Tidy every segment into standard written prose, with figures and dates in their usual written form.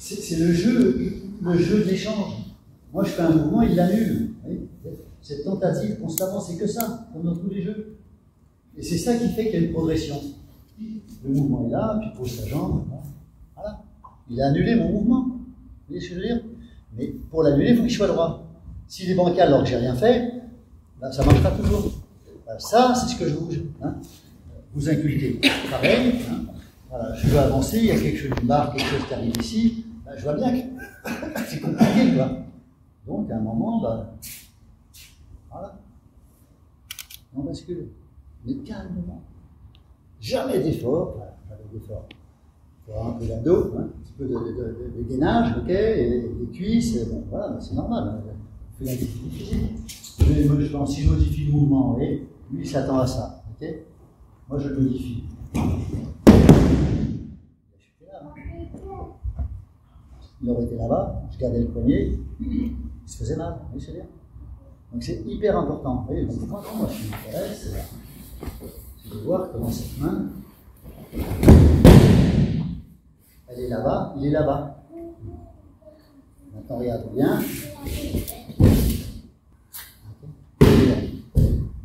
C'est le jeu de l'échange. Moi, je fais un mouvement, il l'annule. Cette tentative, constamment, c'est que ça, comme dans tous les jeux. Et c'est ça qui fait qu'il y a une progression. Le mouvement est là, puis il pose sa jambe. Voilà. Il a annulé mon mouvement. Vous voyez ce que je veux dire? Mais pour l'annuler, il faut qu'il soit droit. S'il est bancal alors que j'ai rien fait, ben, ça ne marchera toujours. Ben, ça, c'est ce que je bouge. Hein. Vous inculquez. Pareil. Hein. Voilà, je veux avancer, il y a quelque chose, une barre, quelque chose qui arrive ici. Ben, je vois bien que c'est compliqué, quoi. Donc, à un moment, ben, voilà. On bascule. Mais calmement. Jamais d'effort. Voilà, jamais d'effort. Il faut avoir un peu d'abdos, hein, un petit peu de gainage, ok, et des cuisses, bon, voilà, c'est normal. Hein, on fait l'activité physique. Je pense, si je modifie le mouvement, vous voyez, lui, il s'attend à ça, ok. Moi, je le modifie. Il aurait été là-bas, je gardais le poignet, il se faisait mal, vous voyez ce que je veux dire. Donc c'est hyper important. Vous voyez, donc, moi, ce qui m'intéresse, c'est de voir comment cette main, elle est là-bas, il est là-bas. Maintenant, regarde bien.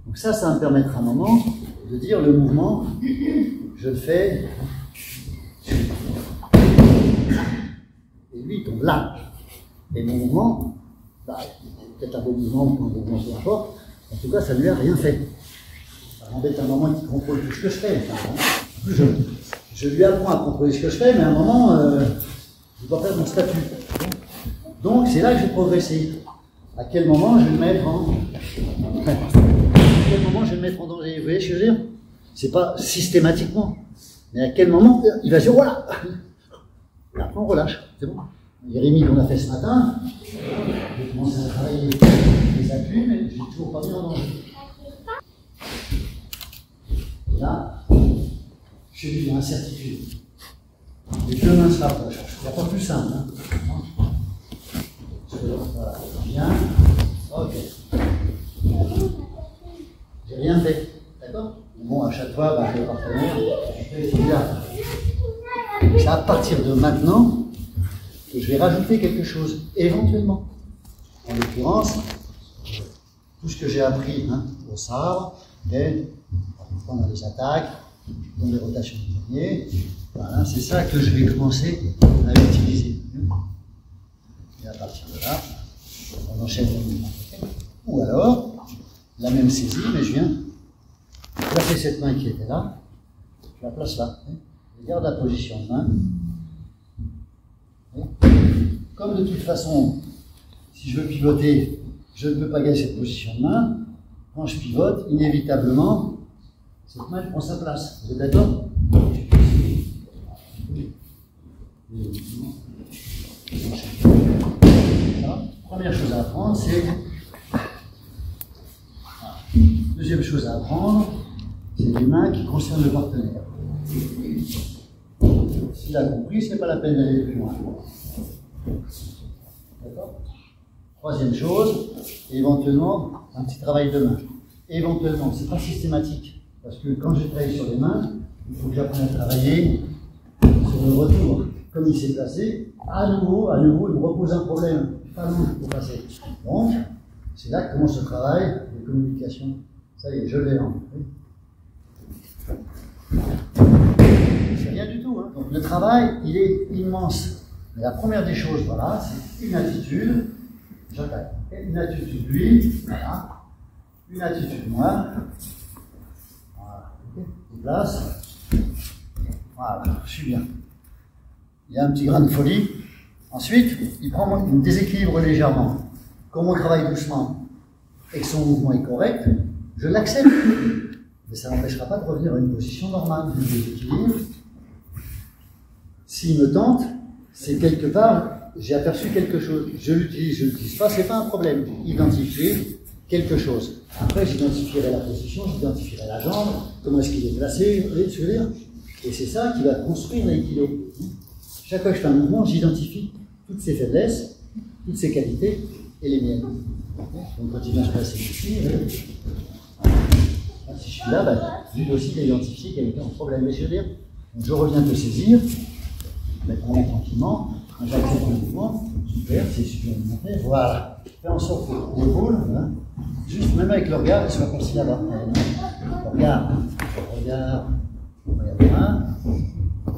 Donc ça va me permettre un moment de dire le mouvement, je le fais. Et lui, il tombe là. Et mon mouvement, bah, peut-être un beau mouvement ou un beau mouvement, peu importe. En tout cas, ça ne lui a rien fait. Ça m'embête un moment qu'il contrôle tout ce que je fais. Enfin, je lui apprends à contrôler ce que je fais, mais à un moment, je dois faire mon statut. Donc, c'est là que je vais progresser. À quel moment je vais me mettre en... À quel moment je vais me mettre en danger? Vous voyez ce que je veux dire? C'est pas systématiquement. Mais à quel moment il va se dire, voilà. Et après, on relâche. C'est bon. Jérémy, qu'on a fait ce matin, j'ai commencé à travailler les appuis, mais je n'ai toujours pas mis en danger. Et là, je suis dans l'incertitude. Les deux mains se rapprochent. Il n'y a pas plus simple. Hein. Voilà, bien. Ok. J'ai rien fait. D'accord? Bon, à chaque fois, bah, le partenaire, c'est là. C'est à partir de maintenant que je vais rajouter quelque chose, éventuellement. En l'occurrence, tout ce que j'ai appris au sabre, pendant les attaques, dans les rotations de poignet, voilà, c'est ça que je vais commencer à utiliser. Et à partir de là, on enchaîne le mouvement. Ou alors, la même saisie, mais je viens placer cette main qui était là, je la place là. Je garde la position de main. Comme de toute façon, si je veux pivoter, je ne peux pas gagner cette position de main. Quand je pivote, inévitablement, cette main prend sa place. Vous êtes d'accord? Première chose à apprendre, c'est... Deuxième chose à apprendre, c'est les mains qui concernent le partenaire. S'il a compris, ce n'est pas la peine d'aller plus loin. D'accord? Troisième chose, éventuellement, un petit travail de main. Éventuellement, ce n'est pas systématique. Parce que quand je travaille sur les mains, il faut que j'apprenne à travailler sur le retour. Comme il s'est placé, à nouveau, il me repose un problème. Pas long pour passer. Donc, c'est là que commence ce travail de communication. Ça y est, je l'ai en. C'est rien du tout. Hein. Donc le travail, il est immense. Mais la première des choses, voilà, c'est une attitude. J'attaque. Une attitude lui, voilà. Une attitude moi. Voilà. Je place. Voilà, je suis bien. Il y a un petit grain de folie. Ensuite, il me déséquilibre légèrement. Comme on travaille doucement et que son mouvement est correct, je l'accepte. Mais ça n'empêchera pas de revenir à une position normale de déséquilibre. S'il me tente, c'est quelque part, j'ai aperçu quelque chose. Je l'utilise pas, c'est pas un problème. Identifier quelque chose. Après, j'identifierai la position, j'identifierai la jambe, comment est-ce qu'il est placé, vous voyez ce que je veux dire? Et c'est ça qui va construire l'aïkido. Chaque fois que je fais un mouvement, j'identifie toutes ses faiblesses, toutes ses qualités et les miennes. Donc quand il vient se placer ici, celui-là, bah, lui aussi, il a identifié qu'il y avait un problème. Mais je veux dire, donc je reviens te saisir, maintenant tranquillement, quand j'accepte le mouvement, super, c'est supplémentaire, voilà. Fais en sorte que l'épaule, voilà, juste même avec le regard, il soit parti là-bas. Regarde, regarde, regarde là,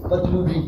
pas de mouvement.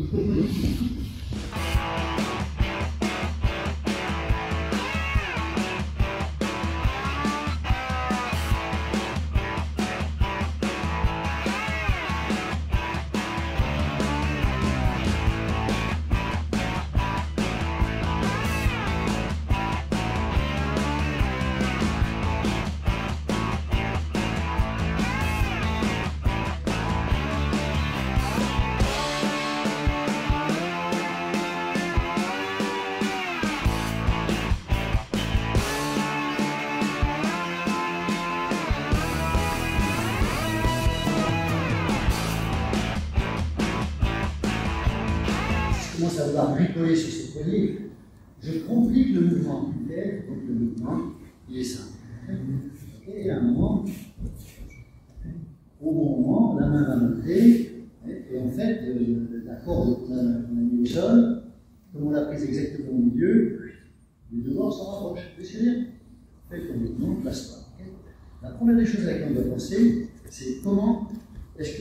Commence à vouloir bricoler sur ce poignet, je complique le mouvement. Okay, donc le mouvement, il est simple. Et à un moment, au bon moment, la main va monter, et en fait, la corde qu'on a mis au sol, comme on l'a prise exactement au milieu, les deux bords s'en rapprochent. Vous voyez ce que je veux dire? Faites le mouvement, place-toi. Okay. La première des choses à laquelle on doit penser, c'est comment,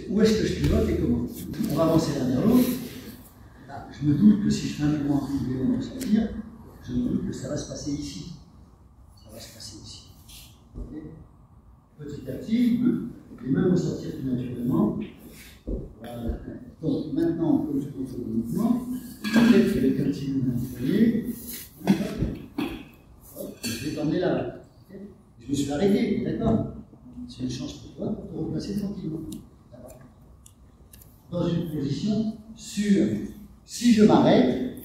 où est-ce que je pivote et comment. On va avancer l'un vers l'autre. Je me doute que si je fais un mouvement et on va sortir, je me doute que ça va se passer ici. Ça va se passer ici. Okay. Petit à petit, les mains vont sortir tout naturellement. Voilà. Donc maintenant, comme je contrôle le mouvement, peut-être qu'avec un petit mouvement de poignet, je vais t'emmener là. Okay. Je me suis arrêté, d'accord? C'est une chance pour toi pour te replacer tranquillement. Dans une position sûre. Si je m'arrête,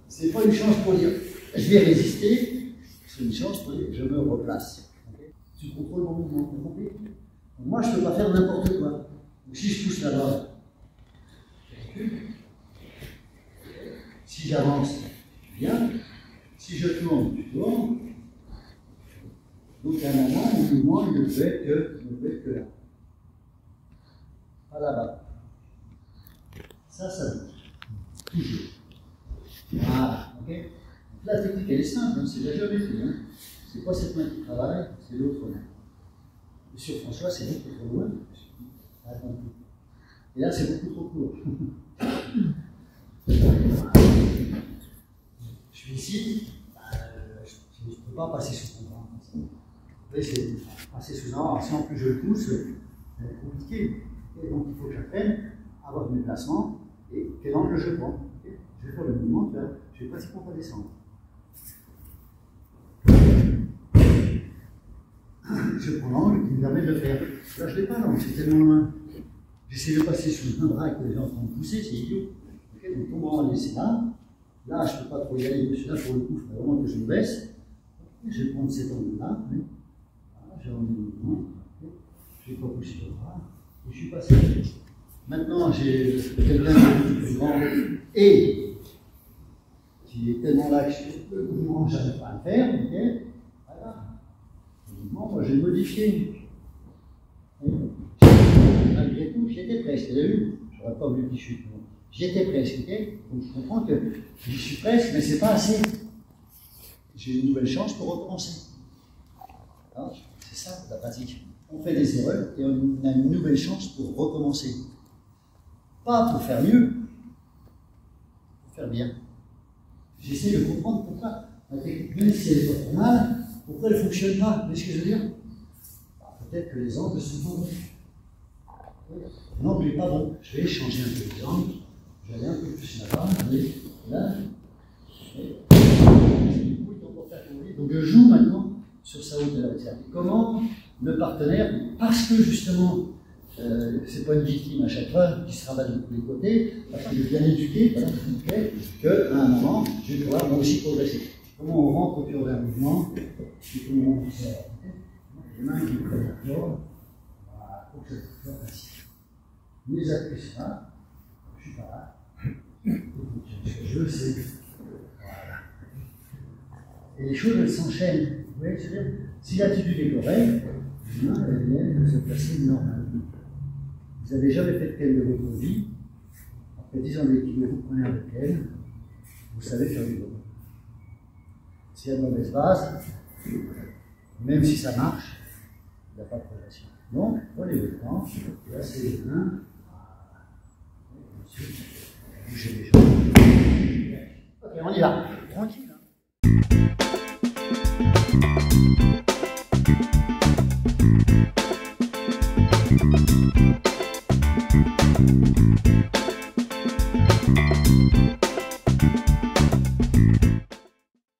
ce n'est pas une chance pour dire je vais résister, c'est une chance pour dire je me replace. Okay. Tu contrôles mon mouvement, tu comprends? Moi, je ne peux pas faire n'importe quoi. Donc, si je pousse là-bas, je recule. Si j'avance, je viens. Si je tourne, je tourne. Donc, à un moment, le mouvement il ne peut être que là. Pas là-bas. Ça bouge. Toujours. Voilà, ok? Donc la technique elle est simple, hein, c'est la géométrie. Hein. C'est pas cette main qui travaille, c'est l'autre main. Monsieur François, c'est beaucoup trop loin. Attends. Et là, c'est beaucoup trop court. Je suis ici, je ne peux pas passer sous ton bras. Vous voyez, c'est passer sous un bras. Si en plus je le pousse, c'est compliqué. Et donc il faut que j'apprenne à avoir mes placements. Et quel angle je prends. Okay. Je vais faire le mouvement, je vais pratiquement pas descendre. Je prends l'angle qui me permet de le faire. Là, je ne l'ai pas l'angle, c'est tellement loin. J'essaie de passer sous un bras que les gens sont en train de pousser, c'est idiot. Okay. Donc, on va en laisser là. Là, je ne peux pas trop y aller, parce que là, pour le coup, il faut vraiment que je me baisse. Okay. Je vais prendre cet angle-là. Voilà, j'ai remis le mouvement. Okay. Je ne vais pas pousser le bras. Et je suis passé. Maintenant, j'ai quelqu'un qui est plus grand et qui est tellement là que le mouvement, je n'arrive pas à le faire. Okay. Voilà. Le mouvement, moi, j'ai modifié. Malgré tout, j'y étais presque. Vous avez vu? Je n'aurais pas voulu qu'il chute. J'y étais presque. Okay. Donc, je comprends que j'y suis presque, mais ce n'est pas assez. J'ai une nouvelle chance pour recommencer. C'est ça, la pratique. On fait des erreurs et on a une nouvelle chance pour recommencer. Pas pour faire mieux, pour faire bien. J'essaie de comprendre pourquoi la technique, même si elle est pas trop mal, pourquoi elle ne fonctionne pas. Vous voyez ce que je veux dire? Peut-être que les angles sont pas bons. L'angle n'est pas bon. Je vais changer un peu les angles. Je vais aller un peu plus là-bas. Là. Donc je joue maintenant sur sa hauteur. Comment le partenaire, parce que justement, c'est pas une victime à chaque fois qui se rabat de tous les côtés, parce qu'il est bien éduqué, voilà, okay, qu'à un moment, je vais pouvoir moi aussi progresser. Comment on rentre au cœur d'un mouvement, et comment on sort. Les mains qui prennent la corde, voilà, pour que ça soit facile. Les appuis là, je suis pas là. Ce que je veux, c'est. Voilà. Et les choses, elles s'enchaînent. Vous voyez, c'est-à-dire, si l'attitude est correcte, l'humain, elles viennent de se placer normalement. Vous n'avez jamais fait de quelle de votre vie, après 10 ans d'équilibre, vous prenez un lequel, vous savez faire du bon. S'il y a de mauvaise base, même si ça marche, il n'y a pas de progression. Donc, prenez le temps, placez les mains, bougez les jambes. Ok, on y va, tranquille.